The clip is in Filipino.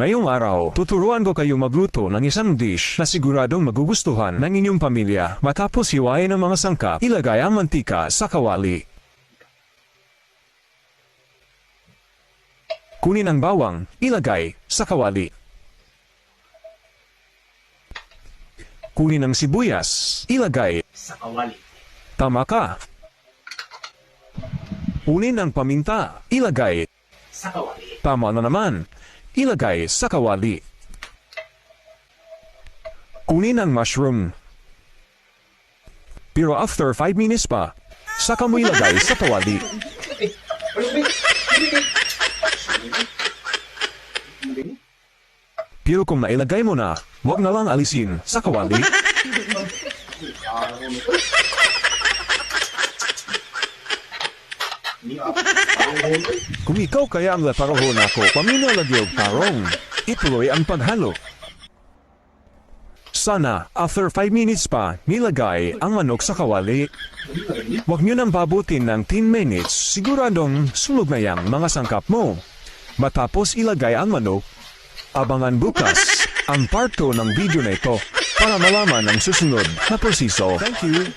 Ngayong araw, tuturuan ko kayo magluto ng isang dish na siguradong magugustuhan ng inyong pamilya. Matapos hiwain ang mga sangkap, ilagay ang mantika sa kawali. Kunin ang bawang, ilagay sa kawali. Kunin ang sibuyas, ilagay sa kawali. Tama ka. Kunin ang paminta, ilagay. Sa kawali. Tama na naman. Ilagay sa kawali. Kunin ang mushroom. Pero after 5 minutes pa, saka mo ilagay sa kawali. Pero kung nailagay mo na, huwag na lang alisin sa kawali. Kung ikaw kaya ang laparohon ako, paminalagyo parong. Ituloy ang paghalo. Sana, after 5 minutes pa, nilagay ang manok sa kawali. Huwag nyo nang babutin ng 10 minutes, siguradong sunog na yang mga sangkap mo. Matapos ilagay ang manok, abangan bukas ang part 2 ng video na ito para malaman ang susunod na proseso. Thank you!